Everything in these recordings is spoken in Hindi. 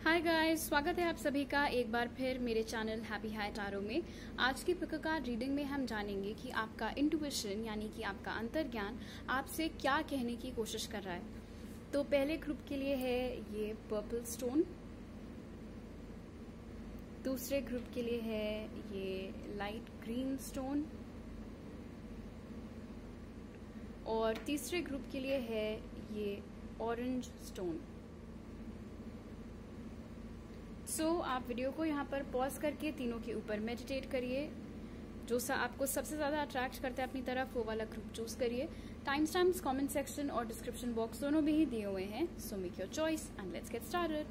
हाय गाइस, स्वागत है आप सभी का एक बार फिर मेरे चैनल हैप्पी हाई टारो में। आज की पिक कार्ड रीडिंग में हम जानेंगे कि आपका इंट्यूशन यानी कि आपका अंतर्ज्ञान आपसे क्या कहने की कोशिश कर रहा है। तो पहले ग्रुप के लिए है ये पर्पल स्टोन, दूसरे ग्रुप के लिए है ये लाइट ग्रीन स्टोन और तीसरे ग्रुप के लिए है ये ऑरेंज स्टोन। आप वीडियो को यहाँ पर पॉज करके तीनों के ऊपर मेडिटेट करिए। जो आपको सबसे ज्यादा अट्रैक्ट करता है अपनी तरफ वो वाला ग्रुप चूज करिए। टाइम स्टैम्प्स कमेंट सेक्शन और डिस्क्रिप्शन बॉक्स दोनों में ही दिए हुए हैं। So make your choice and let's get started.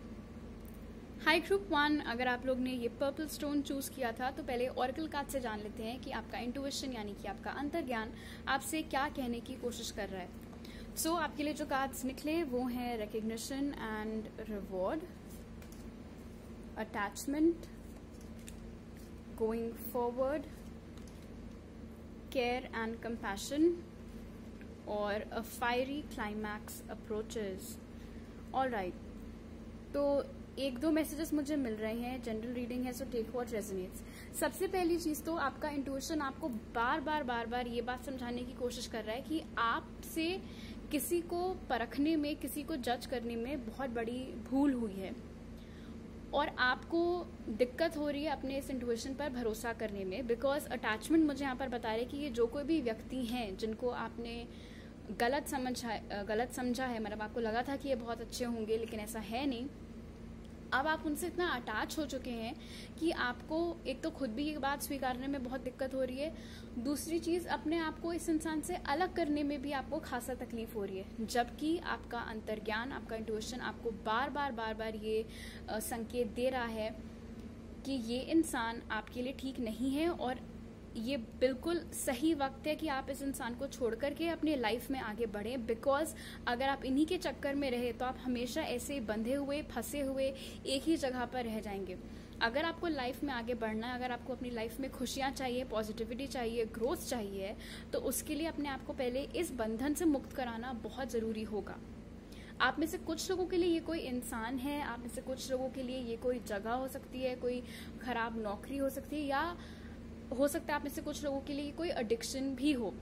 High group 1, अगर आप लोग ने ये पर्पल स्टोन चूज किया था तो पहले ऑरेकल कार्ड से जान लेते हैं कि आपका इंट्यूशन यानी कि आपका अंतर्ज्ञान आपसे क्या कहने की कोशिश कर रहा है। आपके लिए जो कार्ड्स निकले वो हैं recognition and reward, attachment, going forward, care and compassion और a fiery climax approaches। Alright, तो एक दो मैसेजेस मुझे मिल रहे हैं, जनरल रीडिंग है, सो टेक व्हाट रेजोनेट्स। सबसे पहली चीज तो आपका इंट्यूशन आपको बार बार ये बात समझाने की कोशिश कर रहा है कि आपसे किसी को परखने में, किसी को जज करने में बहुत बड़ी भूल हुई है और आपको दिक्कत हो रही है अपने इस इंट्यूशन पर भरोसा करने में। बिकॉज अटैचमेंट मुझे यहाँ पर बता रहे कि ये जो कोई भी व्यक्ति हैं जिनको आपने गलत समझा है, मतलब आपको लगा था कि ये बहुत अच्छे होंगे लेकिन ऐसा है नहीं, अब आप उनसे इतना अटैच हो चुके हैं कि आपको एक तो खुद भी ये बात स्वीकारने में बहुत दिक्कत हो रही है, दूसरी चीज अपने आप को इस इंसान से अलग करने में भी आपको खासा तकलीफ हो रही है। जबकि आपका अंतर्ज्ञान, आपका इंट्यूशन आपको बार बार ये संकेत दे रहा है कि ये इंसान आपके लिए ठीक नहीं है और ये बिल्कुल सही वक्त है कि आप इस इंसान को छोड़ करके अपने लाइफ में आगे बढ़ें। बिकॉज अगर आप इन्हीं के चक्कर में रहे तो आप हमेशा ऐसे बंधे हुए, फंसे हुए एक ही जगह पर रह जाएंगे। अगर आपको लाइफ में आगे बढ़ना है, अगर आपको अपनी लाइफ में खुशियां चाहिए, पॉजिटिविटी चाहिए, ग्रोथ चाहिए, तो उसके लिए अपने आप को पहले इस बंधन से मुक्त कराना बहुत जरूरी होगा। आप में से कुछ लोगों के लिए ये कोई इंसान है, आप में से कुछ लोगों के लिए ये कोई जगह हो सकती है, कोई खराब नौकरी हो सकती है, या हो सकता है आप में से कुछ लोगों के लिए कोई एडिक्शन भी हो।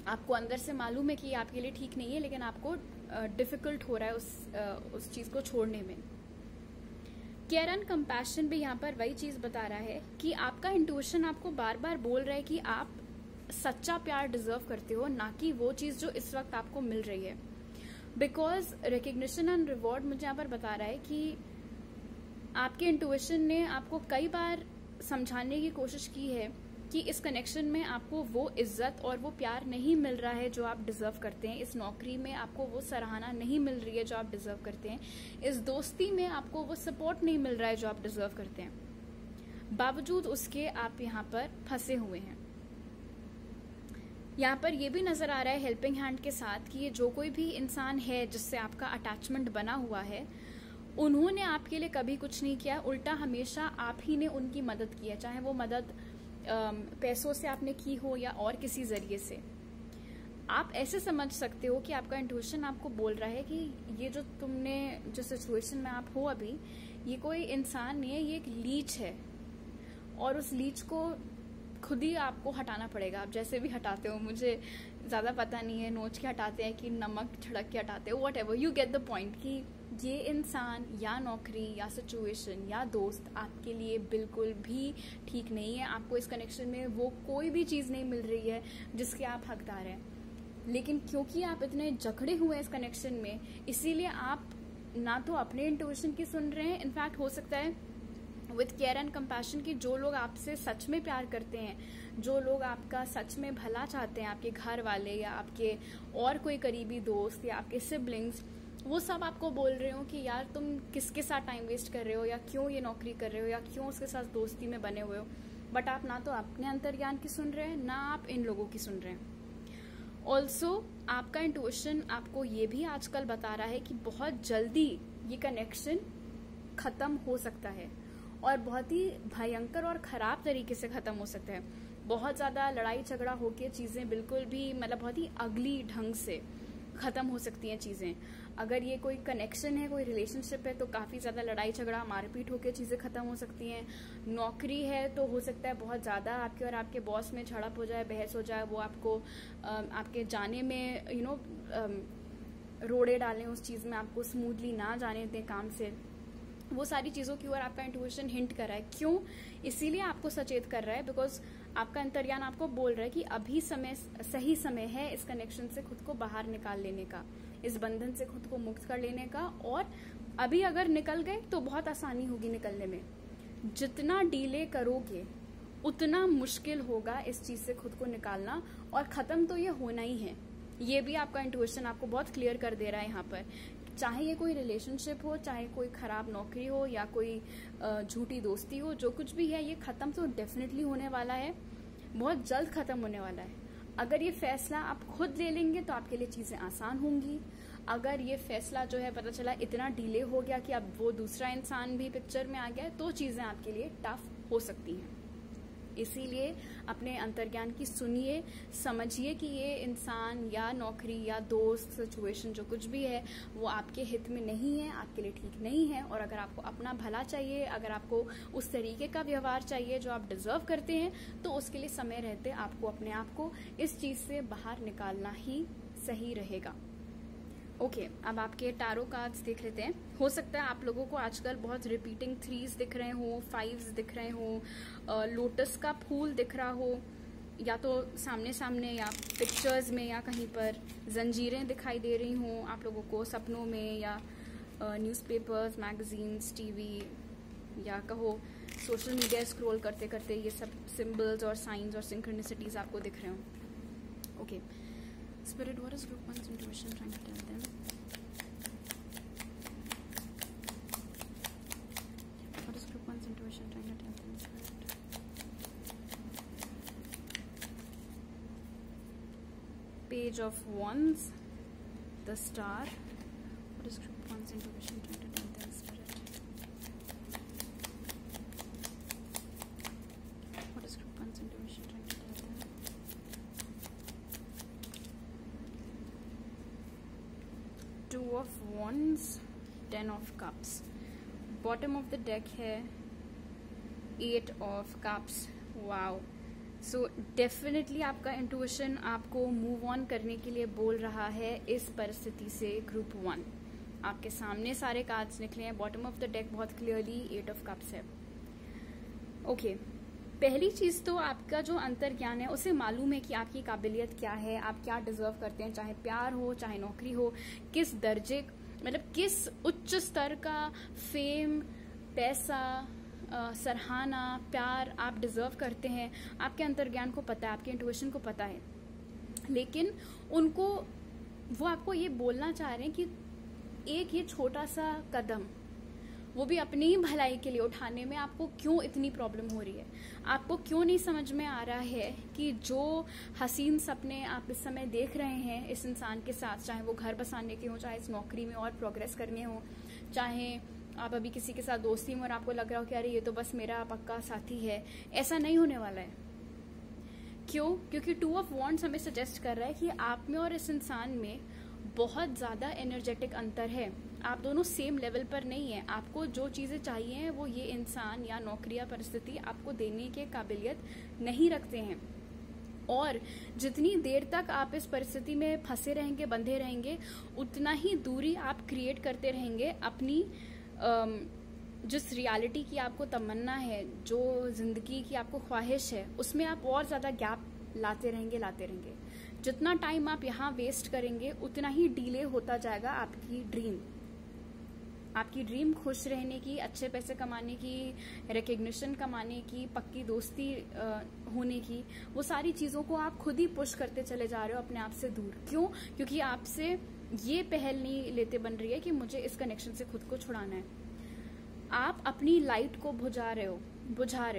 आपको अंदर से मालूम है कि ये आपके लिए ठीक नहीं है लेकिन आपको डिफिकल्ट हो रहा है उस चीज को छोड़ने में। केयर एंड कंपैशन भी यहाँ पर वही चीज बता रहा है कि आपका इंट्यूशन आपको बार बार बोल रहा है कि आप सच्चा प्यार डिजर्व करते हो, ना कि वो चीज जो इस वक्त आपको मिल रही है। बिकॉज रिकग्निशन एंड रिवॉर्ड मुझे यहाँ पर बता रहा है कि आपके इंट्यूशन ने आपको कई बार समझाने की कोशिश की है कि इस कनेक्शन में आपको वो इज्जत और वो प्यार नहीं मिल रहा है जो आप डिजर्व करते हैं, इस नौकरी में आपको वो सराहना नहीं मिल रही है जो आप डिजर्व करते हैं, इस दोस्ती में आपको वो सपोर्ट नहीं मिल रहा है जो आप डिजर्व करते हैं। बावजूद उसके आप यहाँ पर फंसे हुए हैं। यहाँ पर ये भी नजर आ रहा है हेल्पिंग हैंड के साथ कि ये जो कोई भी इंसान है जिससे आपका अटैचमेंट बना हुआ है, उन्होंने आपके लिए कभी कुछ नहीं किया, उल्टा हमेशा आप ही ने उनकी मदद की है। चाहे वो मदद पैसों से आपने की हो या और किसी जरिए से। आप ऐसे समझ सकते हो कि आपका इंट्यूशन आपको बोल रहा है कि ये जो तुमने जो सिचुएशन में आप हो अभी, ये कोई इंसान नहीं है, ये एक लीच है और उस लीच को खुद ही आपको हटाना पड़ेगा। आप जैसे भी हटाते हो, मुझे ज्यादा पता नहीं है, नोच के हटाते हैं कि नमक छिड़क के हटाते हो, what ever, you get the point कि ये इंसान या नौकरी या सिचुएशन या दोस्त आपके लिए बिल्कुल भी ठीक नहीं है। आपको इस कनेक्शन में वो कोई भी चीज नहीं मिल रही है जिसके आप हकदार हैं, लेकिन क्योंकि आप इतने जकड़े हुए हैं इस कनेक्शन में, इसीलिए आप ना तो अपने इंट्यूशन की सुन रहे हैं, इनफैक्ट हो सकता है विथ केयर एंड कंपैशन की जो लोग आपसे सच में प्यार करते हैं, जो लोग आपका सच में भला चाहते हैं, आपके घर वाले या आपके और कोई करीबी दोस्त या आपके सिबलिंग्स, वो सब आपको बोल रहे हो कि यार तुम किसके साथ टाइम वेस्ट कर रहे हो, या क्यों ये नौकरी कर रहे हो, या क्यों उसके साथ दोस्ती में बने हुए हो। बट आप ना तो अपने अंतर्ज्ञान की सुन रहे हैं, ना आप इन लोगों की सुन रहे हैं। ऑल्सो आपका इंट्यूशन आपको ये भी आजकल बता रहा है कि बहुत जल्दी ये कनेक्शन खत्म हो सकता है और बहुत ही भयंकर और खराब तरीके से खत्म हो सकता है। बहुत ज्यादा लड़ाई झगड़ा होके चीजें बिल्कुल भी, मतलब बहुत ही अगली ढंग से खत्म हो सकती हैं चीजें। अगर ये कोई कनेक्शन है, कोई रिलेशनशिप है, तो काफी ज्यादा लड़ाई झगड़ा मारपीट होकर चीजें खत्म हो सकती हैं। नौकरी है तो हो सकता है बहुत ज्यादा आपके और आपके बॉस में झड़प हो जाए, बहस हो जाए, वो आपको आपके जाने में रोड़े डालें उस चीज में, आपको स्मूथली ना जाने दें काम से। वो सारी चीजों की ओर आपका इंट्यूशन हिंट कर रहा है। क्यों? इसीलिए आपको सचेत कर रहा है बिकॉज आपका अंतर्ज्ञान आपको बोल रहा है कि अभी सही समय है इस कनेक्शन से खुद को बाहर निकाल लेने का, इस बंधन से खुद को मुक्त कर लेने का। और अभी अगर निकल गए तो बहुत आसानी होगी निकलने में। जितना डिले करोगे उतना मुश्किल होगा इस चीज से खुद को निकालना, और खत्म तो ये होना ही है। ये भी आपका इंट्यूशन आपको बहुत क्लियर कर दे रहा है यहाँ पर। चाहे ये कोई रिलेशनशिप हो, चाहे कोई खराब नौकरी हो, या कोई झूठी दोस्ती हो, जो कुछ भी है ये खत्म तो डेफिनेटली होने वाला है, बहुत जल्द खत्म होने वाला है। अगर ये फैसला आप खुद ले लेंगे तो आपके लिए चीजें आसान होंगी। अगर ये फैसला जो है पता चला इतना डिले हो गया कि अब वो दूसरा इंसान भी पिक्चर में आ गया, तो चीजें आपके लिए टफ हो सकती हैं। इसीलिए अपने अंतर्ज्ञान की सुनिए, समझिए कि ये इंसान या नौकरी या दोस्त सिचुएशन जो कुछ भी है वो आपके हित में नहीं है, आपके लिए ठीक नहीं है। और अगर आपको अपना भला चाहिए, अगर आपको उस तरीके का व्यवहार चाहिए जो आप डिजर्व करते हैं, तो उसके लिए समय रहते आपको अपने आप को इस चीज से बाहर निकालना ही सही रहेगा। ओके, अब आपके टारो कार्ड्स देख लेते हैं। हो सकता है आप लोगों को आजकल बहुत रिपीटिंग 3s दिख रहे हो, 5s दिख रहे हो, लोटस का फूल दिख रहा हो, या तो सामने सामने या पिक्चर्स में या कहीं पर जंजीरें दिखाई दे रही हों आप लोगों को सपनों में, या न्यूज़पेपर्स, मैगजीन्स, टीवी, या कहो सोशल मीडिया स्क्रॉल करते करते ये सब सिंबल्स और साइंस और सिंक्रोनिसिटीज आपको दिख रहे हो। Okay, Spirit, what is Group 1's intuition trying to tell them? What is Group 1's intuition trying to tell them, Spirit? Page of Wands, the Star. What is Group 1's intuition trying to tell them, Spirit? What is Group 1's intuition trying to tell them? Two of Wands, 10 of Cups. Bottom of the deck है 8 of Cups. Wow. So definitely आपका इंट्यूशन आपको मूव ऑन करने के लिए बोल रहा है इस परिस्थिति से। ग्रुप 1 आपके सामने सारे कार्ड्स निकले हैं। बॉटम ऑफ द डेक बहुत क्लियरली 8 of Cups है। ओके, पहली चीज तो आपका जो अंतर्ज्ञान है उसे मालूम है कि आपकी काबिलियत क्या है, आप क्या डिजर्व करते हैं, चाहे प्यार हो चाहे नौकरी हो, किस दर्जे मतलब किस उच्च स्तर का फेम, पैसा, सराहना, प्यार आप डिजर्व करते हैं। आपके अंतर्ज्ञान को पता है, आपके इंट्यूशन को पता है, लेकिन वो आपको ये बोलना चाह रहे हैं कि एक ये छोटा सा कदम, वो भी अपनी ही भलाई के लिए उठाने में आपको क्यों इतनी प्रॉब्लम हो रही है। आपको क्यों नहीं समझ में आ रहा है कि जो हसीन सपने आप इस समय देख रहे हैं इस इंसान के साथ, चाहे वो घर बसाने के हो, चाहे इस नौकरी में और प्रोग्रेस करने हो, चाहे आप अभी किसी के साथ दोस्ती में और आपको लग रहा हो कि अरे ये तो बस मेरा पक्का साथी है, ऐसा नहीं होने वाला है। क्यों? क्योंकि 2 of Wands हमें सजेस्ट कर रहा है कि आप में और इस इंसान में बहुत ज्यादा एनर्जेटिक अंतर है। आप दोनों सेम लेवल पर नहीं है। आपको जो चीजें चाहिए हैं वो ये इंसान या नौकरी या परिस्थिति आपको देने के काबिलियत नहीं रखते हैं। और जितनी देर तक आप इस परिस्थिति में फंसे रहेंगे, बंधे रहेंगे, उतना ही दूरी आप क्रिएट करते रहेंगे अपनी जिस रियलिटी की आपको तमन्ना है, जो जिंदगी की आपको ख्वाहिश है, उसमें आप और ज्यादा गैप लाते रहेंगे। जितना टाइम आप यहाँ वेस्ट करेंगे उतना ही डिले होता जाएगा आपकी ड्रीम खुश रहने की, अच्छे पैसे कमाने की, रिकग्निशन कमाने की, पक्की दोस्ती होने की। वो सारी चीजों को आप खुद ही पुश करते चले जा रहे हो अपने आप से दूर। क्यों? क्योंकि आपसे ये पहल नहीं लेते बन रही है कि मुझे इस कनेक्शन से खुद को छुड़ाना है। आप अपनी लाइट को बुझा रहे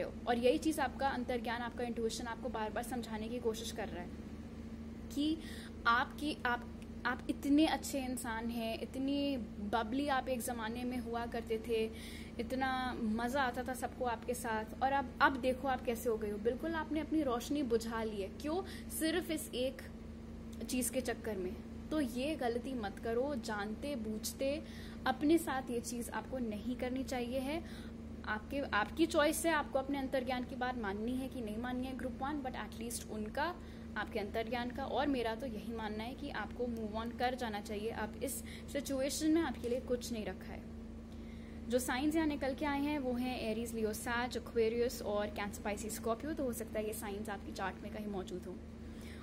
हो और यही चीज आपका अंतर्ज्ञान, आपका इंट्यूशन आपको बार बार समझाने की कोशिश कर रहा है कि आप इतने अच्छे इंसान हैं, इतनी बबली आप एक जमाने में हुआ करते थे, इतना मजा आता था सबको आपके साथ, और अब देखो आप कैसे हो गए हो। बिल्कुल आपने अपनी रोशनी बुझा ली है। क्यों? सिर्फ इस एक चीज के चक्कर में। तो ये गलती मत करो, जानते बूझते अपने साथ ये चीज आपको नहीं करनी चाहिए है। आपकी चॉइस है, आपको अपने अंतर्ज्ञान की बात माननी है कि नहीं माननी है ग्रुप 1, बट एटलीस्ट उनका, आपके अंतर्ज्ञान का और मेरा तो यही मानना है कि आपको मूव ऑन कर जाना चाहिए। अब इस सिचुएशन में आपके लिए कुछ नहीं रखा है। जो साइंस यहाँ निकल के आए हैं वो हैं एरीज, लियो, सैज, एक्वेरियस और कैंसर, पाइसिस, स्कॉर्पियो। तो हो सकता है ये साइंस आपकी चार्ट में कहीं मौजूद हो।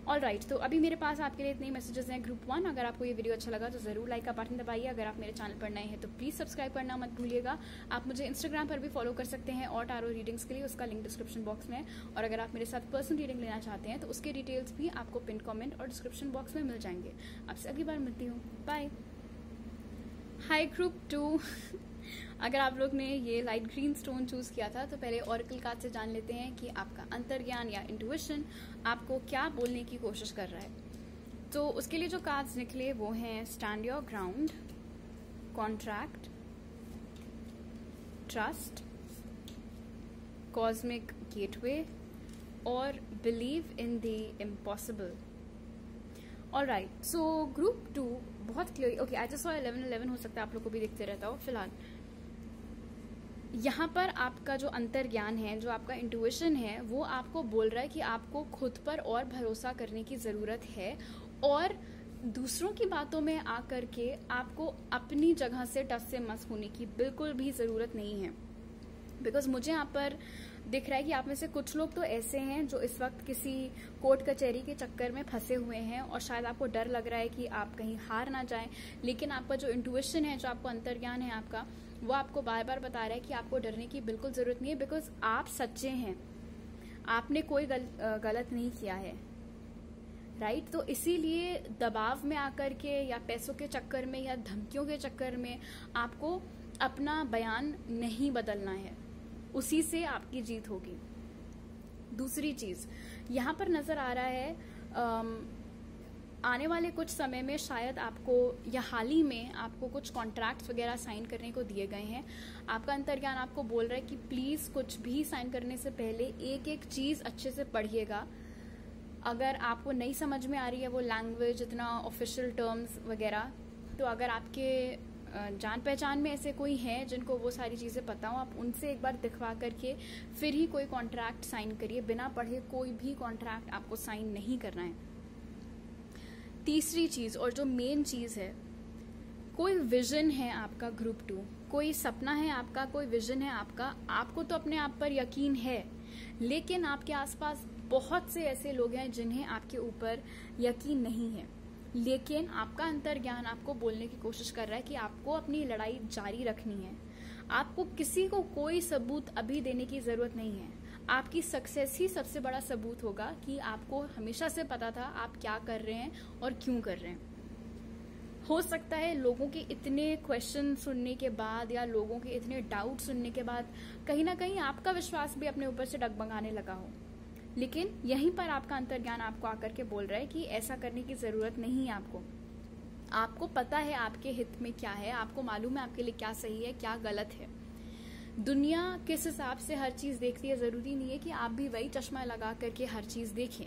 ऑलराइट, तो अभी मेरे पास आपके लिए इतने मैसेजेस हैं ग्रुप 1। अगर आपको ये वीडियो अच्छा लगा तो जरूर लाइक का बटन दबाइए। अगर आप मेरे चैनल पर नए हैं तो प्लीज सब्सक्राइब करना मत भूलिएगा। आप मुझे इंस्टाग्राम पर भी फॉलो कर सकते हैं और टारो रीडिंग्स के लिए, उसका लिंक डिस्क्रिप्शन बॉक्स में है। और अगर आप मेरे साथ पर्सनल रीडिंग लेना चाहते हैं तो उसके डिटेल्स भी आपको पिन कमेंट और डिस्क्रिप्शन बॉक्स में मिल जाएंगे। आपसे अगली बार मिलती हूँ, बाय। हाय ग्रुप 2 अगर आप लोग ने ये लाइट ग्रीन स्टोन चूज किया था तो पहले ऑरेकल कार्ड से जान लेते हैं कि आपका अंतर्ज्ञान या इंट्यूशन आपको क्या बोलने की कोशिश कर रहा है। तो उसके लिए जो कार्ड्स निकले वो हैं stand your ground, contract, trust, cosmic gateway और believe in the impossible. Alright, so group 2 बहुत clear. Okay, I just saw 11 हो सकता है आप लोग को भी दिखते रहता हो। फिलहाल यहाँ पर आपका जो अंतर्ज्ञान है, जो आपका इंट्यूशन है, वो आपको बोल रहा है कि आपको खुद पर और भरोसा करने की जरूरत है और दूसरों की बातों में आकर के आपको अपनी जगह से टस से मस होने की बिल्कुल भी जरूरत नहीं है। बिकॉज मुझे यहाँ पर दिख रहा है कि आप में से कुछ लोग तो ऐसे हैं जो इस वक्त किसी कोर्ट कचहरी के चक्कर में फंसे हुए हैं और शायद आपको डर लग रहा है कि आप कहीं हार ना जाएं, लेकिन आपका जो इंट्यूशन है, जो आपको अंतर्ज्ञान है आपका, वो आपको बार बार बता रहा है कि आपको डरने की बिल्कुल जरूरत नहीं है। बिकॉज आप सच्चे हैं, आपने कोई गलत नहीं किया है, राइट। तो इसीलिए दबाव में आकर के या पैसों के चक्कर में या धमकियों के चक्कर में आपको अपना बयान नहीं बदलना है, उसी से आपकी जीत होगी। दूसरी चीज यहाँ पर नजर आ रहा है, आने वाले कुछ समय में शायद आपको या हाल ही में आपको कुछ कॉन्ट्रैक्ट्स वगैरह साइन करने को दिए गए हैं। आपका अंतर्ज्ञान आपको बोल रहा है कि प्लीज कुछ भी साइन करने से पहले एक एक चीज अच्छे से पढ़िएगा। अगर आपको नहीं समझ में आ रही है वो लैंग्वेज, इतना ऑफिशियल टर्म्स वगैरह, तो अगर आपके जान पहचान में ऐसे कोई हैं जिनको वो सारी चीजें पता हो, आप उनसे एक बार दिखवा करके फिर ही कोई कॉन्ट्रैक्ट साइन करिए। बिना पढ़े कोई भी कॉन्ट्रैक्ट आपको साइन नहीं करना है। तीसरी चीज और जो मेन चीज है, कोई विजन है आपका ग्रुप 2, कोई सपना है आपका, कोई विजन है आपका। आपको तो अपने आप पर यकीन है, लेकिन आपके आसपास बहुत से ऐसे लोग हैं जिन्हें आपके ऊपर यकीन नहीं है। लेकिन आपका अंतर्ज्ञान आपको बोलने की कोशिश कर रहा है कि आपको अपनी लड़ाई जारी रखनी है। आपको किसी को कोई सबूत अभी देने की जरूरत नहीं है। आपकी सक्सेस ही सबसे बड़ा सबूत होगा कि आपको हमेशा से पता था आप क्या कर रहे हैं और क्यों कर रहे हैं। हो सकता है लोगों के इतने क्वेश्चन सुनने के बाद या लोगों के इतने डाउट सुनने के बाद कहीं ना कहीं आपका विश्वास भी अपने ऊपर से डगमगाने लगा हो, लेकिन यहीं पर आपका अंतर्ज्ञान आपको आकर के बोल रहा है कि ऐसा करने की जरूरत नहीं है। आपको पता है आपके हित में क्या है, आपको मालूम है आपके लिए क्या सही है क्या गलत है। दुनिया किस हिसाब से हर चीज देखती है, जरूरी नहीं है कि आप भी वही चश्मा लगा करके हर चीज देखें।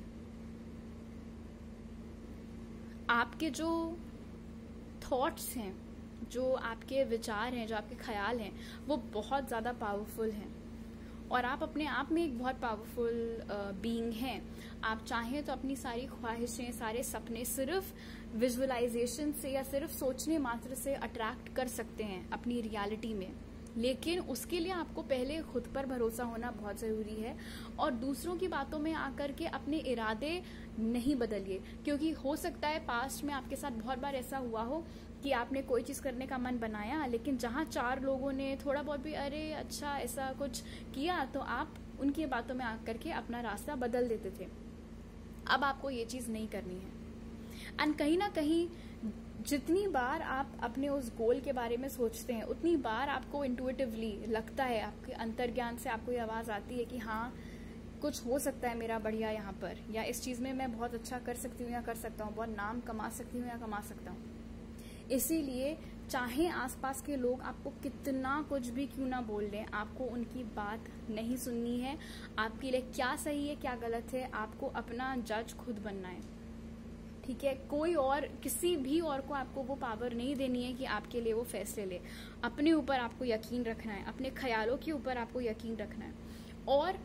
आपके जो थॉट्स हैं, जो आपके विचार हैं, जो आपके ख्याल हैं, वो बहुत ज्यादा पावरफुल हैं और आप अपने आप में एक बहुत पावरफुल बीइंग हैं। आप चाहें तो अपनी सारी ख्वाहिशें, सारे सपने सिर्फ विजुअलाइजेशन से या सिर्फ सोचने मात्र से अट्रैक्ट कर सकते हैं अपनी रियलिटी में, लेकिन उसके लिए आपको पहले खुद पर भरोसा होना बहुत जरूरी है। और दूसरों की बातों में आकर के अपने इरादे नहीं बदलिए, क्योंकि हो सकता है पास्ट में आपके साथ बहुत बार ऐसा हुआ हो कि आपने कोई चीज करने का मन बनाया, लेकिन जहां 4 लोगों ने थोड़ा बहुत भी अरे अच्छा ऐसा कुछ किया तो आप उनकी बातों में आकर के अपना रास्ता बदल देते थे। अब आपको ये चीज नहीं करनी है। एंड कहीं ना कहीं जितनी बार आप अपने उस गोल के बारे में सोचते हैं, उतनी बार आपको इंट्यूटिवली लगता है, आपके अंतर्ज्ञान से आपको ये आवाज आती है कि हाँ कुछ हो सकता है मेरा बढ़िया यहाँ पर, या इस चीज में मैं बहुत अच्छा कर सकती हूँ या कर सकता हूँ, बहुत नाम कमा सकती हूँ या कमा सकता हूँ। इसीलिए चाहे आसपास के लोग आपको कितना कुछ भी क्यों ना बोल दें, आपको उनकी बात नहीं सुननी है। आपके लिए क्या सही है क्या गलत है, आपको अपना जज खुद बनना है। ठीक है, कोई और किसी भी और को आपको वो पावर नहीं देनी है कि आपके लिए वो फैसले ले। अपने ऊपर आपको यकीन रखना है, अपने ख्यालों के ऊपर आपको यकीन रखना है, और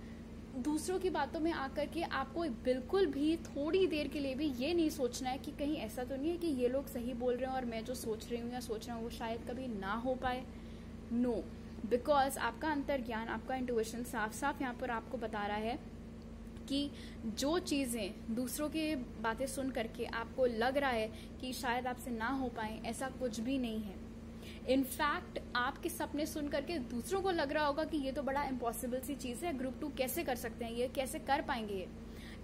दूसरों की बातों में आकर के आपको बिल्कुल भी थोड़ी देर के लिए भी ये नहीं सोचना है कि कहीं ऐसा तो नहीं है कि ये लोग सही बोल रहे हैं और मैं जो सोच रही हूँ या सोच रहा हूँ वो शायद कभी ना हो पाए। नो, बिकॉज आपका अंतर्ज्ञान, आपका इंट्यूशन साफ साफ यहाँ पर आपको बता रहा है कि जो चीज़ें दूसरों की बातें सुन करके आपको लग रहा है कि शायद आपसे ना हो पाए, ऐसा कुछ भी नहीं है। इनफैक्ट आपके सपने सुन करके दूसरों को लग रहा होगा कि ये तो बड़ा इम्पॉसिबल सी चीज़ है, ग्रुप 2 कैसे कर सकते हैं, ये कैसे कर पाएंगे ये।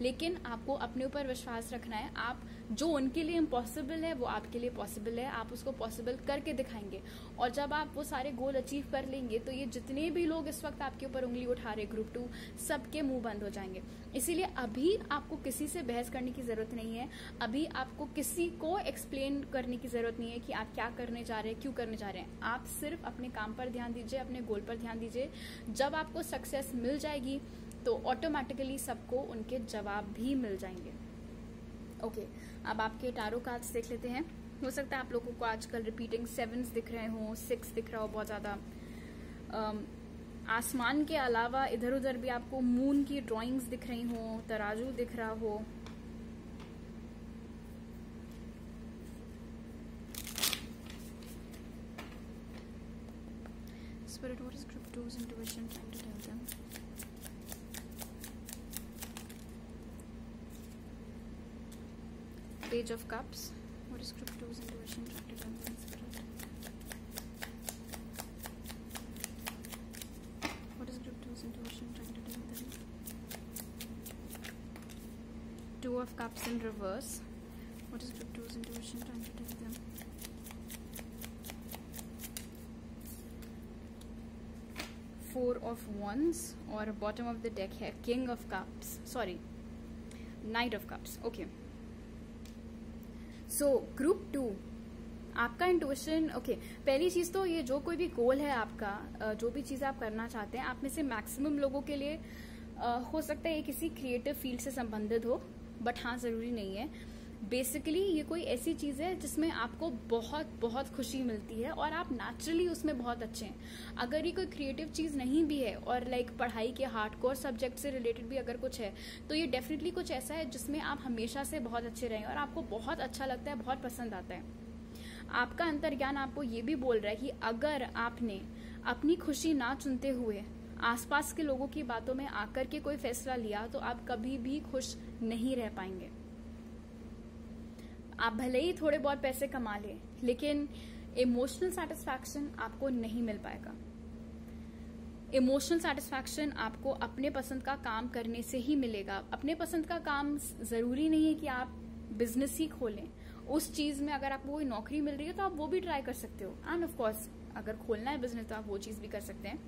लेकिन आपको अपने ऊपर विश्वास रखना है। आप जो उनके लिए इम्पॉसिबल है वो आपके लिए पॉसिबल है, आप उसको पॉसिबल करके दिखाएंगे। और जब आप वो सारे गोल अचीव कर लेंगे तो ये जितने भी लोग इस वक्त आपके ऊपर उंगली उठा रहे ग्रुप 2, सबके मुंह बंद हो जाएंगे। इसीलिए अभी आपको किसी से बहस करने की जरूरत नहीं है, अभी आपको किसी को एक्सप्लेन करने की जरूरत नहीं है कि आप क्या करने जा रहे हैं, क्यों करने जा रहे हैं। आप सिर्फ अपने काम पर ध्यान दीजिए, अपने गोल पर ध्यान दीजिए। जब आपको सक्सेस मिल जाएगी तो ऑटोमेटिकली सबको उनके जवाब भी मिल जाएंगे। ओके, अब आपके टारो कार्ड्स देख लेते हैं। हो सकता है आप लोगों को आजकल रिपीटिंग 7s दिख रहे हो, 6 दिख रहा हो बहुत ज्यादा। आसमान के अलावा इधर उधर भी आपको मून की ड्राइंग्स दिख रही हो, तराजू दिख रहा हो। Spirit, what is group 2's intuition trying to tell them? Page of Cups. What is group 2's intuition trying to tell them, Spirit? What is group 2's intuition trying to tell them? 2 of Cups in reverse. What is group 2's intuition trying to tell them? 4 of Wands, और bottom of the deck है King of Cups. Sorry, Knight of Cups. Okay. So group 2 आपका इंट्यूशन। ओके, पहली चीज तो ये जो कोई भी गोल है आपका, जो भी चीज आप करना चाहते हैं, आप में से मैक्सिमम लोगों के लिए हो सकता है ये किसी क्रिएटिव फील्ड से संबंधित हो, बट हाँ जरूरी नहीं है। बेसिकली ये कोई ऐसी चीज है जिसमें आपको बहुत बहुत खुशी मिलती है और आप नेचुरली उसमें बहुत अच्छे हैं। अगर ये कोई क्रिएटिव चीज नहीं भी है और लाइक पढ़ाई के हार्डकोर सब्जेक्ट से रिलेटेड भी अगर कुछ है, तो ये डेफिनेटली कुछ ऐसा है जिसमें आप हमेशा से बहुत अच्छे रहे और आपको बहुत अच्छा लगता है, बहुत पसंद आता है। आपका अंतर्ज्ञान आपको ये भी बोल रहा है कि अगर आपने अपनी खुशी ना चुनते हुए आसपास के लोगों की बातों में आकर के कोई फैसला लिया तो आप कभी भी खुश नहीं रह पाएंगे। आप भले ही थोड़े बहुत पैसे कमा लें, लेकिन इमोशनल सेटिस्फैक्शन आपको नहीं मिल पाएगा। इमोशनल सेटिस्फैक्शन आपको अपने पसंद का काम करने से ही मिलेगा। अपने पसंद का काम जरूरी नहीं है कि आप बिजनेस ही खोलें, उस चीज में अगर आपको कोई नौकरी मिल रही है तो आप वो भी ट्राई कर सकते हो। एंड ऑफ कोर्स अगर खोलना है बिजनेस तो आप वो चीज भी कर सकते हैं।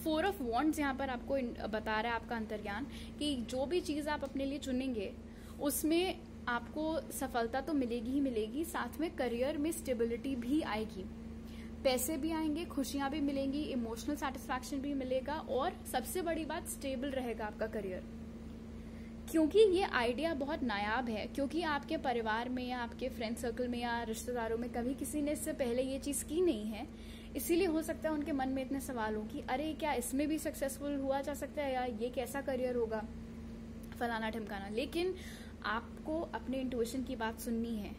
4 ऑफ वॉन्ड्स यहाँ पर आपको बता रहा है आपका अंतर्ज्ञान कि जो भी चीज आप अपने लिए चुनेंगे उसमें आपको सफलता तो मिलेगी ही मिलेगी, साथ में करियर में स्टेबिलिटी भी आएगी, पैसे भी आएंगे, खुशियां भी मिलेंगी, इमोशनल सेटिस्फैक्शन भी मिलेगा और सबसे बड़ी बात स्टेबल रहेगा आपका करियर। क्योंकि ये आइडिया बहुत नायाब है, क्योंकि आपके परिवार में या आपके फ्रेंड सर्कल में या रिश्तेदारों में कभी किसी ने इससे पहले ये चीज की नहीं है, इसीलिए हो सकता है उनके मन में इतने सवाल हो कि अरे क्या इसमें भी सक्सेसफुल हुआ जा सकता है, या ये कैसा करियर होगा, फलाना ढमकाना। लेकिन आपको अपने इंट्यूशन की बात सुननी है।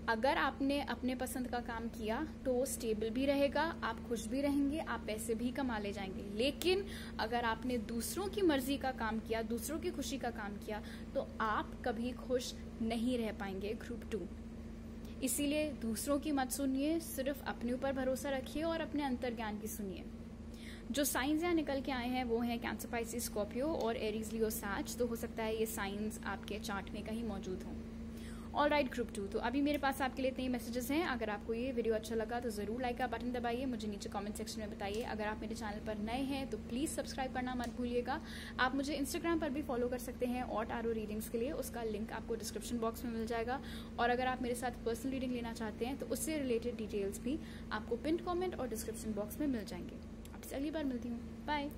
अगर आपने अपने पसंद का काम किया तो वो स्टेबल भी रहेगा, आप खुश भी रहेंगे, आप पैसे भी कमा ले जाएंगे। लेकिन अगर आपने दूसरों की मर्जी का काम किया, दूसरों की खुशी का काम किया, तो आप कभी खुश नहीं रह पाएंगे ग्रुप 2। इसीलिए दूसरों की मत सुनिए, सिर्फ अपने ऊपर भरोसा रखिए और अपने अंतर्ज्ञान की सुनिए। जो साइंस यहाँ निकल के आए हैं वो हैं कैंसर, पाइसेस, स्कॉर्पियो और एरीज, लियो, सैज। तो हो सकता है ये साइंस आपके चार्ट में कहीं मौजूद हों। ऑल राइट ग्रुप 2, तो अभी मेरे पास आपके लिए इतने ही मैसेजेस हैं। अगर आपको ये वीडियो अच्छा लगा तो जरूर लाइक का बटन दबाइए, मुझे नीचे कमेंट सेक्शन में बताइए। अगर आप मेरे चैनल पर नए हैं तो प्लीज सब्सक्राइब करना मत भूलिएगा। आप मुझे इंस्टाग्राम पर भी फॉलो कर सकते हैं और टारो रीडिंग्स के लिए, उसका लिंक आपको डिस्क्रिप्शन बॉक्स में मिल जाएगा। और अगर आप मेरे साथ पर्सनल रीडिंग लेना चाहते हैं तो उससे रिलेटेड डिटेल्स भी आपको पिन कॉमेंट और डिस्क्रिप्शन बॉक्स में मिल जाएंगे। आपसे अगली बार मिलती हूँ, बाय।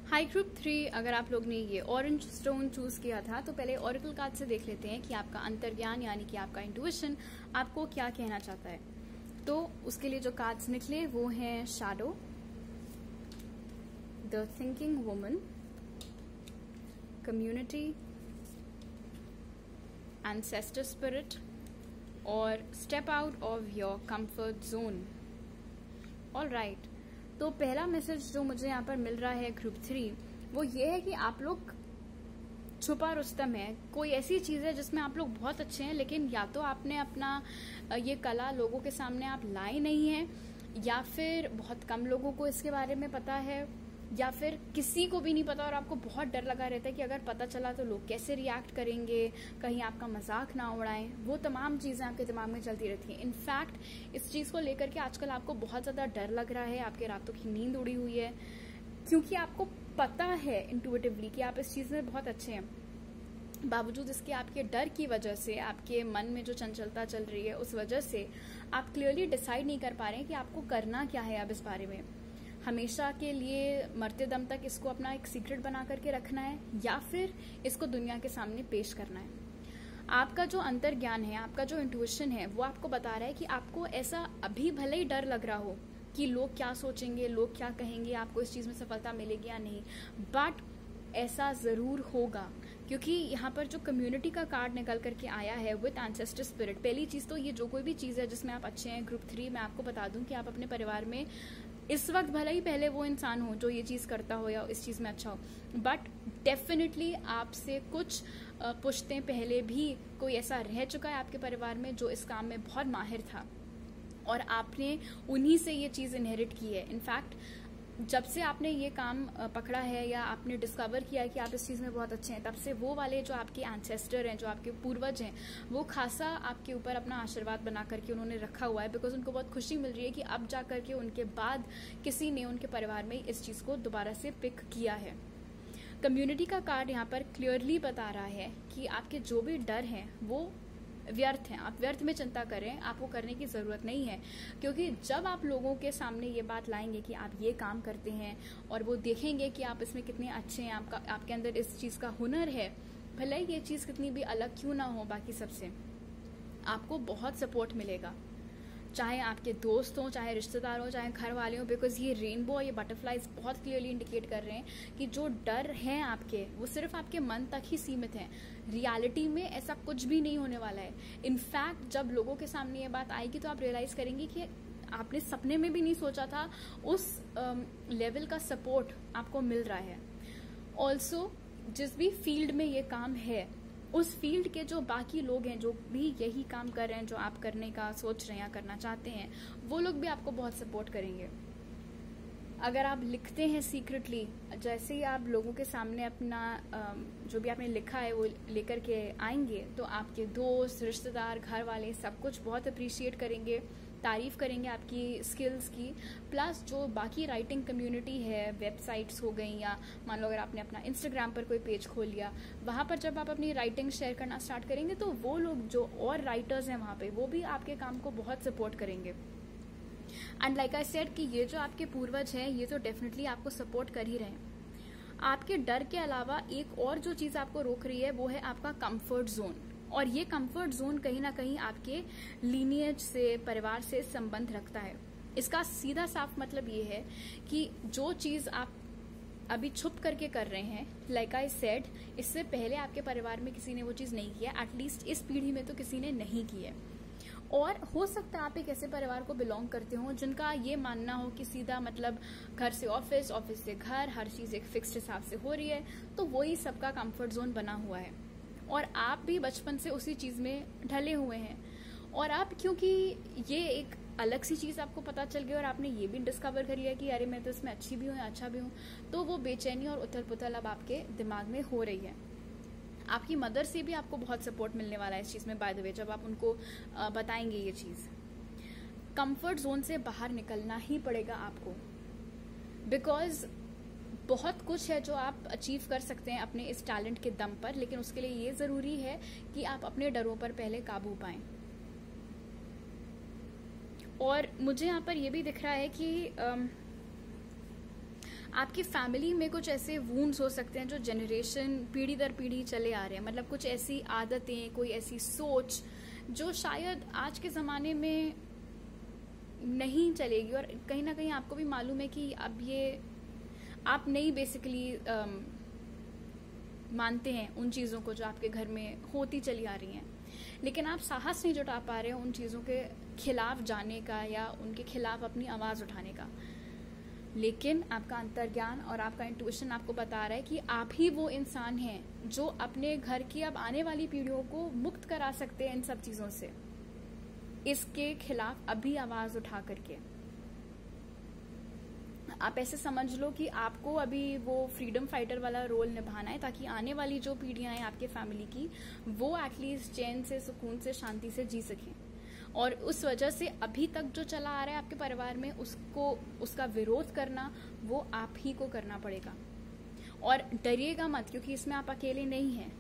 हाई ग्रुप 3, अगर आप लोग ने ये ऑरेंज स्टोन चूज किया था तो पहले ऑरेकल कार्ड से देख लेते हैं कि आपका अंतर्ज्ञान यानी कि आपका इंट्यूशन आपको क्या कहना चाहता है। तो उसके लिए जो कार्ड्स निकले वो हैं shadow, the thinking woman, community, ancestor spirit और step out of your comfort zone. Alright, तो पहला मैसेज जो मुझे यहाँ पर मिल रहा है ग्रुप 3 वो ये है कि आप लोग छुपा रुस्तम है। कोई ऐसी चीज है जिसमें आप लोग बहुत अच्छे हैं, लेकिन या तो आपने अपना ये कला लोगों के सामने आप लाए नहीं है, या फिर बहुत कम लोगों को इसके बारे में पता है, या फिर किसी को भी नहीं पता और आपको बहुत डर लगा रहता है कि अगर पता चला तो लोग कैसे रिएक्ट करेंगे, कहीं आपका मजाक ना उड़ाएं। वो तमाम चीज़ें आपके दिमाग में चलती रहती हैं। इनफैक्ट इस चीज़ को लेकर के आजकल आपको बहुत ज़्यादा डर लग रहा है, आपके रातों की नींद उड़ी हुई है, क्योंकि आपको पता है इंट्यूटिवली कि आप इस चीज़ में बहुत अच्छे हैं। बावजूद इसके आपके डर की वजह से, आपके मन में जो चंचलता चल रही है उस वजह से आप क्लियरली डिसाइड नहीं कर पा रहे हैं कि आपको करना क्या है अब इस बारे में। हमेशा के लिए मरते दम तक इसको अपना एक सीक्रेट बना करके रखना है, या फिर इसको दुनिया के सामने पेश करना है। आपका जो अंतर्ज्ञान है, आपका जो इंट्यूशन है, वो आपको बता रहा है कि आपको ऐसा अभी भले ही डर लग रहा हो कि लोग क्या सोचेंगे, लोग क्या कहेंगे, आपको इस चीज़ में सफलता मिलेगी या नहीं, बट ऐसा ज़रूर होगा। क्योंकि यहाँ पर जो कम्युनिटी का कार्ड निकल करके आया है विद एंसेस्टर स्पिरिट, पहली चीज़ तो ये जो कोई भी चीज़ है जिसमें आप अच्छे हैं, ग्रुप 3 मैं आपको बता दूं कि आप अपने परिवार में इस वक्त भले ही पहले वो इंसान हो जो ये चीज़ करता हो या इस चीज़ में अच्छा हो, बट डेफिनेटली आपसे कुछ पुश्तें पहले भी कोई ऐसा रह चुका है आपके परिवार में जो इस काम में बहुत माहिर था और आपने उन्हीं से ये चीज़ इनहेरिट की है। इनफैक्ट जब से आपने ये काम पकड़ा है या आपने डिस्कवर किया है कि आप इस चीज़ में बहुत अच्छे हैं, तब से वो वाले जो आपके एंसेस्टर हैं, जो आपके पूर्वज हैं, वो खासा आपके ऊपर अपना आशीर्वाद बना करके उन्होंने रखा हुआ है, बिकॉज उनको बहुत खुशी मिल रही है कि अब जा करके उनके बाद किसी ने उनके परिवार में इस चीज़ को दोबारा से पिक किया है। कम्युनिटी का कार्ड यहाँ पर क्लियरली बता रहा है कि आपके जो भी डर हैं वो व्यर्थ हैं। आप व्यर्थ में चिंता करें, आपको करने की ज़रूरत नहीं है, क्योंकि जब आप लोगों के सामने ये बात लाएंगे कि आप ये काम करते हैं और वो देखेंगे कि आप इसमें कितने अच्छे हैं, आपके अंदर इस चीज़ का हुनर है, भले ही ये चीज़ कितनी भी अलग क्यों ना हो बाकी सबसे, आपको बहुत सपोर्ट मिलेगा। चाहे आपके दोस्त हों, चाहे रिश्तेदार हों, चाहे घर वाले हों, बिकॉज ये रेनबो और ये बटरफ्लाइज बहुत क्लियरली इंडिकेट कर रहे हैं कि जो डर हैं आपके वो सिर्फ आपके मन तक ही सीमित हैं। रियलिटी में ऐसा कुछ भी नहीं होने वाला है। इनफैक्ट जब लोगों के सामने ये बात आएगी तो आप रियलाइज करेंगे कि आपने सपने में भी नहीं सोचा था उस लेवल का सपोर्ट आपको मिल रहा है। ऑल्सो जिस भी फील्ड में ये काम है, उस फील्ड के जो बाकी लोग हैं जो भी यही काम कर रहे हैं, जो आप करने का सोच रहे हैं या करना चाहते हैं, वो लोग भी आपको बहुत सपोर्ट करेंगे। अगर आप लिखते हैं सीक्रेटली, जैसे ही आप लोगों के सामने अपना जो भी आपने लिखा है वो लेकर के आएंगे, तो आपके दोस्त, रिश्तेदार, घर वाले सब कुछ बहुत अप्रिशिएट करेंगे, तारीफ करेंगे आपकी स्किल्स की। प्लस जो बाकी राइटिंग कम्युनिटी है, वेबसाइट्स हो गई, या मान लो अगर आपने अपना इंस्टाग्राम पर कोई पेज खोल लिया, वहाँ पर जब आप अपनी राइटिंग शेयर करना स्टार्ट करेंगे तो वो लोग जो और राइटर्स हैं वहाँ पे, वो भी आपके काम को बहुत सपोर्ट करेंगे। एंड लाइक आई सेड कि ये जो आपके पूर्वज हैं ये तो डेफिनेटली आपको सपोर्ट कर ही रहे हैं। आपके डर के अलावा एक और जो चीज़ आपको रोक रही है वो है आपका कंफर्ट जोन, और ये कंफर्ट जोन कहीं ना कहीं आपके लीनियज से, परिवार से संबंध रखता है। इसका सीधा साफ मतलब ये है कि जो चीज़ आप अभी छुप करके कर रहे हैं, लाइक आई सेड, इससे पहले आपके परिवार में किसी ने वो चीज़ नहीं किया, एटलीस्ट इस पीढ़ी में तो किसी ने नहीं की है। और हो सकता है आप एक ऐसे परिवार को बिलोंग करते हो जिनका ये मानना हो कि सीधा मतलब घर से ऑफिस, ऑफिस से घर, हर चीज़ एक फिक्स्ड हिसाब से हो रही है, तो वही सबका कंफर्ट जोन बना हुआ है और आप भी बचपन से उसी चीज़ में ढले हुए हैं। और आप क्योंकि ये एक अलग सी चीज़ आपको पता चल गई और आपने ये भी डिस्कवर कर लिया कि अरे मैं तो इसमें अच्छी भी हूँ, अच्छा भी हूँ, तो वो बेचैनी और उथल पुथल अब आपके दिमाग में हो रही है। आपकी मदर से भी आपको बहुत सपोर्ट मिलने वाला है इस चीज़ में, बाय द वे, जब आप उनको बताएंगे ये चीज़। कंफर्ट जोन से बाहर निकलना ही पड़ेगा आपको, बिकॉज बहुत कुछ है जो आप अचीव कर सकते हैं अपने इस टैलेंट के दम पर, लेकिन उसके लिए ये ज़रूरी है कि आप अपने डरों पर पहले काबू पाएं। और मुझे यहाँ पर ये भी दिख रहा है कि आपकी फैमिली में कुछ ऐसे वूंड्स हो सकते हैं जो जनरेशन पीढ़ी दर पीढ़ी चले आ रहे हैं, मतलब कुछ ऐसी आदतें, कोई ऐसी सोच जो शायद आज के ज़माने में नहीं चलेगी। और कहीं ना कहीं आपको भी मालूम है कि अब ये आप नहीं बेसिकली मानते हैं उन चीज़ों को जो आपके घर में होती चली आ रही हैं, लेकिन आप साहस नहीं जुटा पा रहे हो उन चीज़ों के खिलाफ जाने का या उनके खिलाफ अपनी आवाज़ उठाने का। लेकिन आपका अंतर्ज्ञान और आपका इंट्यूशन आपको बता रहा है कि आप ही वो इंसान हैं जो अपने घर की अब आने वाली पीढ़ियों को मुक्त करा सकते हैं इन सब चीज़ों से, इसके खिलाफ अभी आवाज़ उठा करके। आप ऐसे समझ लो कि आपको अभी वो फ्रीडम फाइटर वाला रोल निभाना है, ताकि आने वाली जो पीढ़ियां हैं आपके फैमिली की, वो एटलीस्ट चैन से, सुकून से, शांति से जी सकें। और उस वजह से अभी तक जो चला आ रहा है आपके परिवार में, उसका विरोध करना वो आप ही को करना पड़ेगा। और डरिएगा मत, क्योंकि इसमें आप अकेले नहीं हैं।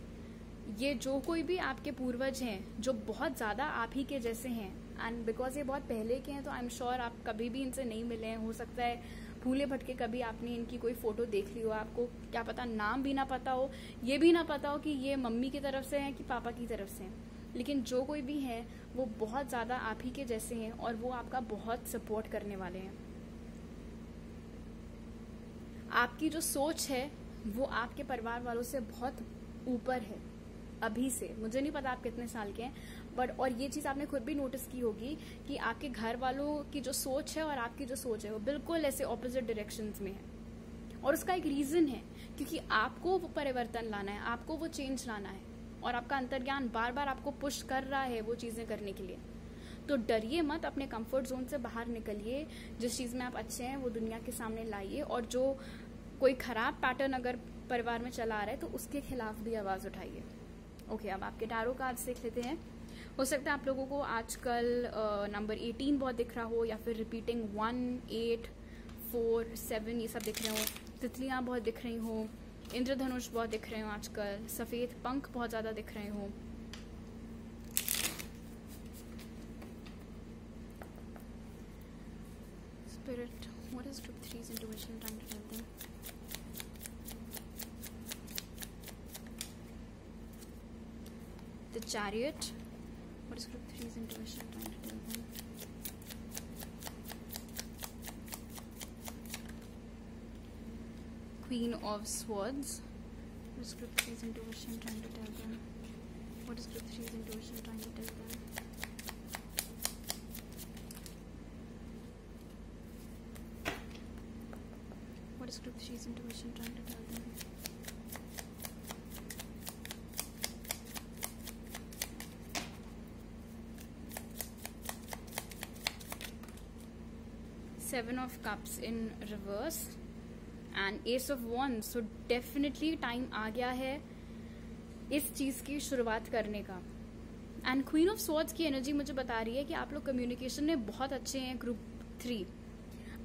ये जो कोई भी आपके पूर्वज हैं जो बहुत ज़्यादा आप ही के जैसे हैं, एंड बिकॉज ये बहुत पहले के हैं तो आई एम श्योर आप कभी भी इनसे नहीं मिले हैं। हो सकता है भूले भटके कभी आपने इनकी कोई फोटो देख ली हो, आपको क्या पता नाम भी ना पता हो, ये भी ना पता हो कि ये मम्मी की तरफ से हैं कि पापा की तरफ से हैं। लेकिन जो कोई भी है वो बहुत ज़्यादा आप ही के जैसे हैं और वो आपका बहुत सपोर्ट करने वाले हैं। आपकी जो सोच है वो आपके परिवार वालों से बहुत ऊपर है अभी से। मुझे नहीं पता आप कितने साल के हैं, बट और ये चीज़ आपने खुद भी नोटिस की होगी कि आपके घर वालों की जो सोच है और आपकी जो सोच है वो बिल्कुल ऐसे ऑपोजिट डायरेक्शंस में है। और उसका एक रीज़न है, क्योंकि आपको वो परिवर्तन लाना है, आपको वो चेंज लाना है, और आपका अंतर्ज्ञान बार बार आपको पुश कर रहा है वो चीज़ें करने के लिए। तो डरिए मत, अपने कंफर्ट जोन से बाहर निकलिए, जिस चीज़ में आप अच्छे हैं वो दुनिया के सामने लाइए, और जो कोई खराब पैटर्न अगर परिवार में चला आ रहा है तो उसके खिलाफ भी आवाज़ उठाइए। ओके, अब आपके टैरो कार्ड्स देख लेते हैं। हो सकता है आप लोगों को आजकल नंबर 18 बहुत दिख रहा हो, या फिर रिपीटिंग 1, 8, 4, 7 ये सब दिख रहे हो। तितलियाँ बहुत दिख रही हो, इंद्रधनुष बहुत दिख रहे हो आजकल, सफ़ेद पंख बहुत ज़्यादा दिख रहे हो। Spirit, what is group 3's intuition trying to tell them? The Chariot, what is group 3's intuition trying to tell them? Queen of Swords, what is group 3's intuition trying to tell them? What is group 3's intuition trying to tell them? What is group 3's intuition trying to tell them? Seven of Cups in reverse and Ace of Wands. So definitely time आ गया है इस चीज़ की शुरुआत करने का। एंड क्वीन ऑफ स्वॉर्ड्स की एनर्जी मुझे बता रही है कि आप लोग कम्युनिकेशन में बहुत अच्छे हैं। ग्रुप 3,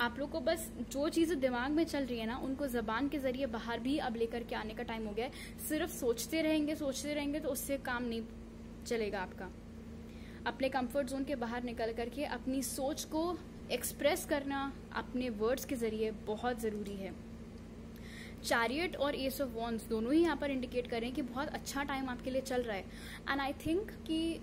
आप लोग को बस जो चीज़ें दिमाग में चल रही है ना, उनको जबान के जरिए बाहर भी अब लेकर के आने का टाइम हो गया है। सिर्फ सोचते रहेंगे तो उससे काम नहीं चलेगा आपका। अपने कंफर्ट जोन के बाहर निकल करके अपनी सोच को एक्सप्रेस करना अपने वर्ड्स के जरिए बहुत ज़रूरी है। चैरियट और एस ऑफ वॉन्ड्स दोनों ही यहाँ पर इंडिकेट करें कि बहुत अच्छा टाइम आपके लिए चल रहा है। एंड आई थिंक कि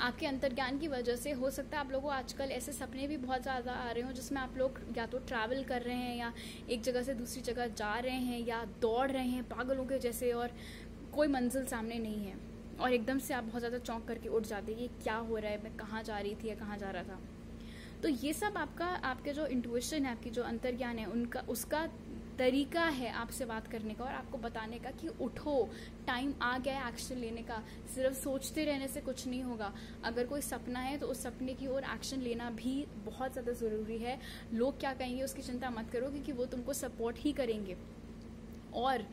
आपके अंतर्ज्ञान की वजह से हो सकता है आप लोगों को आजकल ऐसे सपने भी बहुत ज़्यादा आ रहे हो जिसमें आप लोग या तो ट्रैवल कर रहे हैं या एक जगह से दूसरी जगह जा रहे हैं या दौड़ रहे हैं पागलों के जैसे, और कोई मंजिल सामने नहीं है, और एकदम से आप बहुत ज़्यादा चौंक करके उठ जाते हैं, ये क्या हो रहा है, मैं कहाँ जा रही थी या कहाँ जा रहा था। तो ये सब आपके जो इंट्यूशन है, आपकी जो अंतर्ज्ञान है, उसका तरीका है आपसे बात करने का और आपको बताने का कि उठो, टाइम आ गया है एक्शन लेने का। सिर्फ सोचते रहने से कुछ नहीं होगा। अगर कोई सपना है तो उस सपने की ओर एक्शन लेना भी बहुत ज़्यादा ज़रूरी है। लोग क्या कहेंगे उसकी चिंता मत करो, क्योंकि वो तुमको सपोर्ट ही करेंगे। और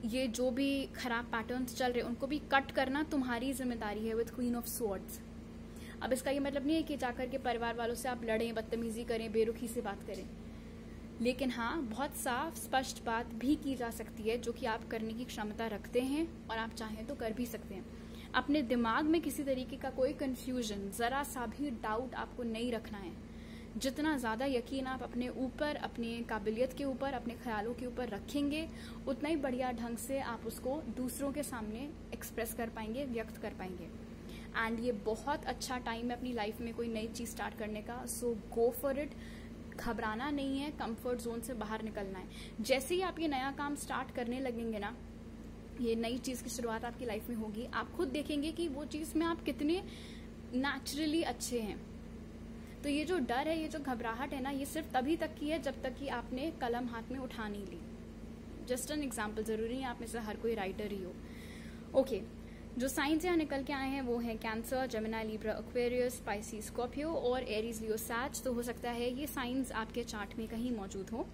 ये जो भी खराब पैटर्न्स चल रहे हैं उनको भी कट करना तुम्हारी जिम्मेदारी है विद क्वीन ऑफ स्वॉर्ड्स। अब इसका ये मतलब नहीं है कि जाकर के परिवार वालों से आप लड़ें, बदतमीजी करें, बेरुखी से बात करें, लेकिन हाँ बहुत साफ स्पष्ट बात भी की जा सकती है जो कि आप करने की क्षमता रखते हैं और आप चाहें तो कर भी सकते हैं। अपने दिमाग में किसी तरीके का कोई कंफ्यूजन, ज़रा सा भी डाउट आपको नहीं रखना है। जितना ज़्यादा यकीन आप अपने ऊपर, अपनी काबिलियत के ऊपर, अपने ख्यालों के ऊपर रखेंगे, उतना ही बढ़िया ढंग से आप उसको दूसरों के सामने एक्सप्रेस कर पाएंगे, व्यक्त कर पाएंगे। एंड ये बहुत अच्छा टाइम है अपनी लाइफ में कोई नई चीज़ स्टार्ट करने का। सो गो फॉर इट। घबराना नहीं है, कंफर्ट जोन से बाहर निकलना है। जैसे ही आप ये नया काम स्टार्ट करने लगेंगे ना, ये नई चीज़ की शुरुआत आपकी लाइफ में होगी, आप खुद देखेंगे कि वो चीज़ में आप कितने नेचुरली अच्छे हैं। तो ये जो डर है, ये जो घबराहट है ना, ये सिर्फ तभी तक की है जब तक कि आपने कलम हाथ में उठा नहीं ली। जस्ट एन एग्जाम्पल, जरूरी नहीं आप में से हर कोई राइटर ही हो। ओके, जो साइंस यहाँ निकल के आए हैं वो है cancer, Gemini, Libra, Aquarius, spicy, Scorpio और एरीज, लियो, सैज। तो हो सकता है ये साइंस आपके चार्ट में कहीं मौजूद हो।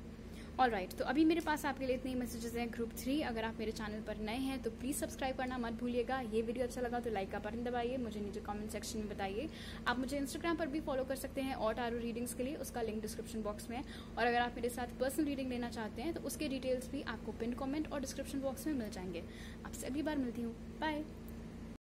ऑलराइट, तो अभी मेरे पास आपके लिए इतने मैसेजेस हैं ग्रुप 3। अगर आप मेरे चैनल पर नए हैं तो प्लीज़ सब्सक्राइब करना मत भूलिएगा। ये वीडियो अच्छा लगा तो लाइक का बटन दबाइए, मुझे नीचे कमेंट सेक्शन में बताइए। आप मुझे इंस्टाग्राम पर भी फॉलो कर सकते हैं और टारो रीडिंग्स के लिए, उसका लिंक डिस्क्रिप्शन बॉक्स में है। और अगर आप मेरे साथ पर्सनल रीडिंग लेना चाहते हैं तो उसके डिटेल्स भी आपको पिन कमेंट और डिस्क्रिप्शन बॉक्स में मिल जाएंगे। आपसे अगली बार मिलती हूँ, बाय।